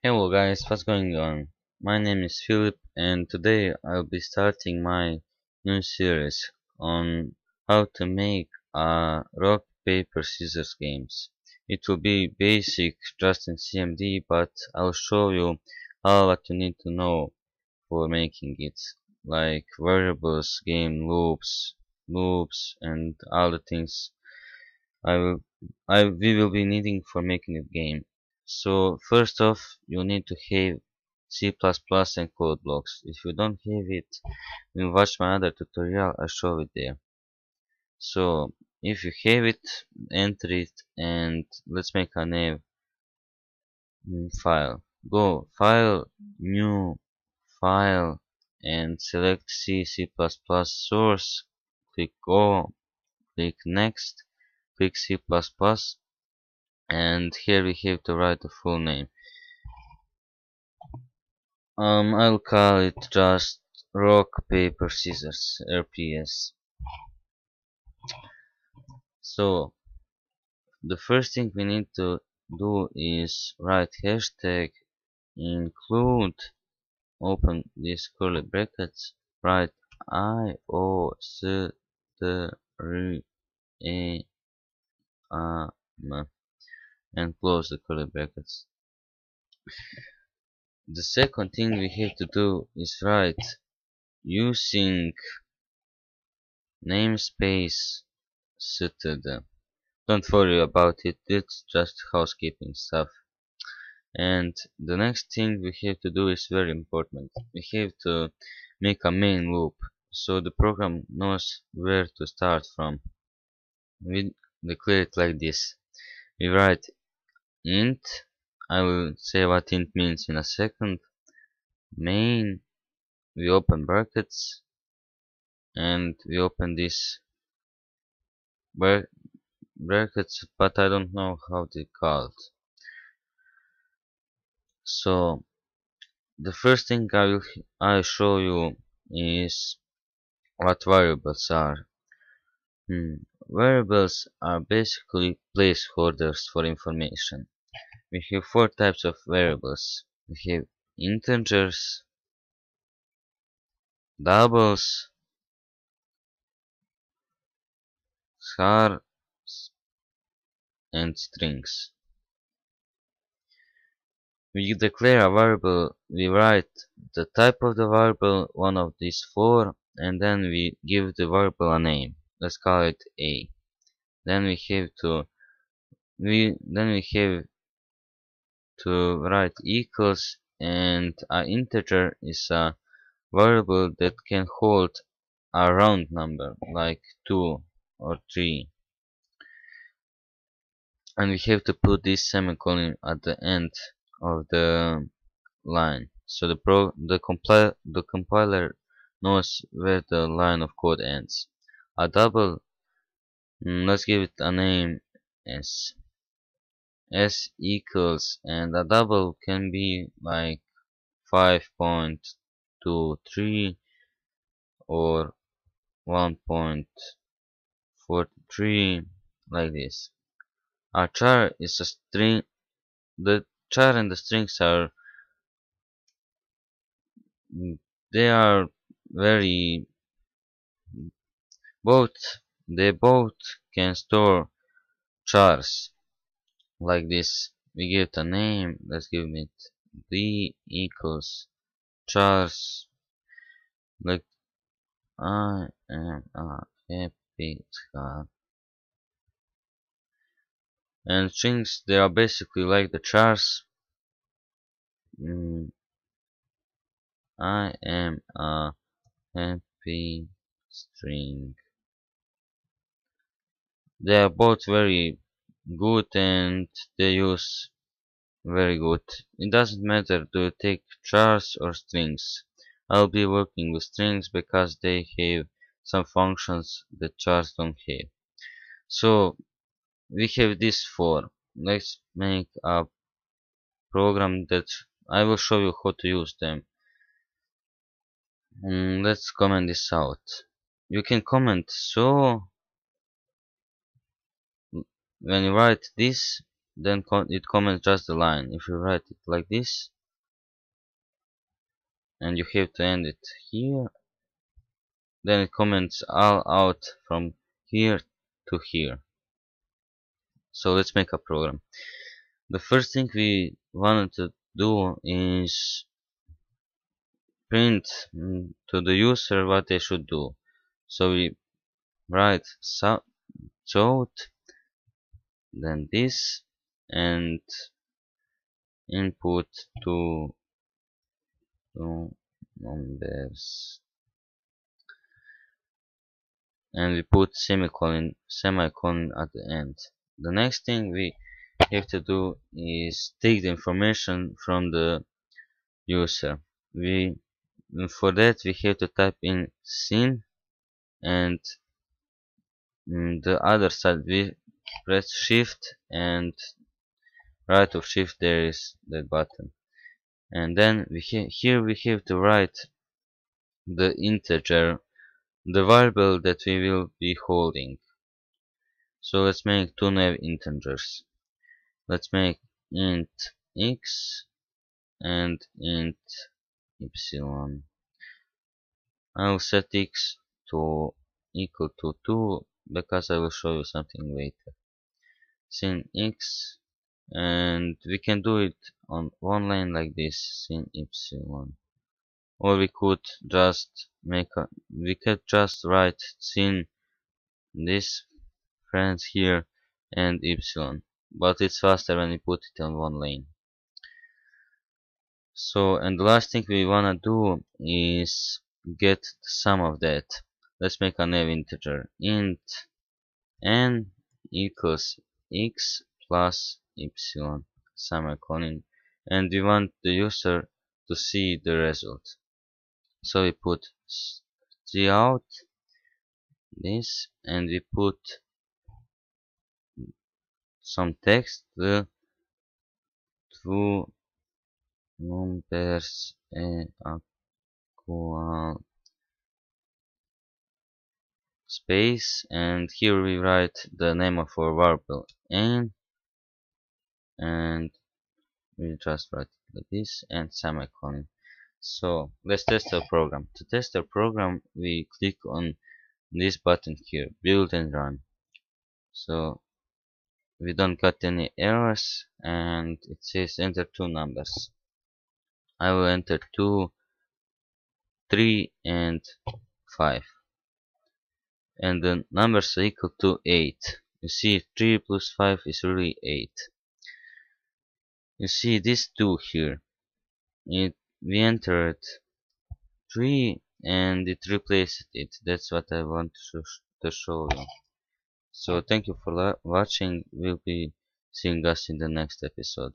Hello guys, what's going on? My name is Philip and today I'll be starting my new series on how to make a rock paper scissors games. It will be basic just in CMD, but I'll show you all what you need to know for making it, like variables, game loops and all the things I will we will be needing for making a game. So first off, you need to have C++ and code blocks. If you don't have it, you watch my other tutorial, I show it there. So if you have it, enter it and let's make a new file. Go File, New, File and select C++ source. Click Go, click Next, click C++, and here we have to write the full name. I'll call it just rock paper scissors RPS. So the first thing we need to do is write hashtag include, open these curly brackets, write I O S T R A M and close the curly brackets. The second thing we have to do is write using namespace std. Don't worry about it, it's just housekeeping stuff. And the next thing we have to do is very important. We have to make a main loop so the program knows where to start from. We declare it like this. We write int, I will say what int means in a second, main, we open brackets, and we open this brackets, but I don't know how they called. So the first thing I show you is what variables are. Variables are basically placeholders for information. We have four types of variables. We have integers, doubles, chars, and strings. We declare a variable, we write the type of the variable, one of these four, and then we give the variable a name. Let's call it A. Then we have to write equals, and an integer is a variable that can hold a round number like 2 or 3, and we have to put this semicolon at the end of the line so the compiler knows where the line of code ends. A double, let's give it a name s equals, and a double can be like 5.23 or 1.43, like this. A char is a string. The char and the strings are they are very both they both can store chars like this. We give it a name. Let's give it b equals chars, like I am a happy cat. And strings, they are basically like the chars. I am a happy string. They are both very good and they use very good. It doesn't matter do you take chars or strings. I'll be working with strings because they have some functions that chars don't have. So we have these four. Let's make a program that I will show you how to use them. Let's comment this out. You can comment so when you write this, then it comments just the line. If you write it like this, and you have to end it here. Then it comments all out from here to here. So let's make a program. The first thing we wanted to do is print to the user what they should do. So we write south, then this, and input to numbers, and we put semicolon at the end. The next thing we have to do is take the information from the user. We For that we have to type in scene, and the other side we press shift, and right of shift there is that button, and then here we have to write the integer, the variable that we will be holding. So let's make two nav integers. Let's make int x and int epsilon. I'll set x to equal to 2 because I will show you something later. Sin x, and we can do it on one line like this, sin epsilon. Or we could just write sin this friends here and epsilon, but it's faster when we put it on one line. So, and the last thing we wanna do is get the sum of that. Let's make a nav integer. Int n equals x plus epsilon, semicolon, and we want the user to see the result. So we put out this, and we put some text, the two numbers equal space, and here we write the name of our variable n, and we just write it like this and semicolon. So let's test our program. To test our program, we click on this button here, build and run. So we don't got any errors, and it says enter two numbers. I will enter 2, 3 and 5, and the numbers are equal to 8. You see 3 plus 5 is really 8. You see this 2 here, we entered 3 and it replaced it. That's what I want to show you. So thank you for watching. We'll be seeing us in the next episode.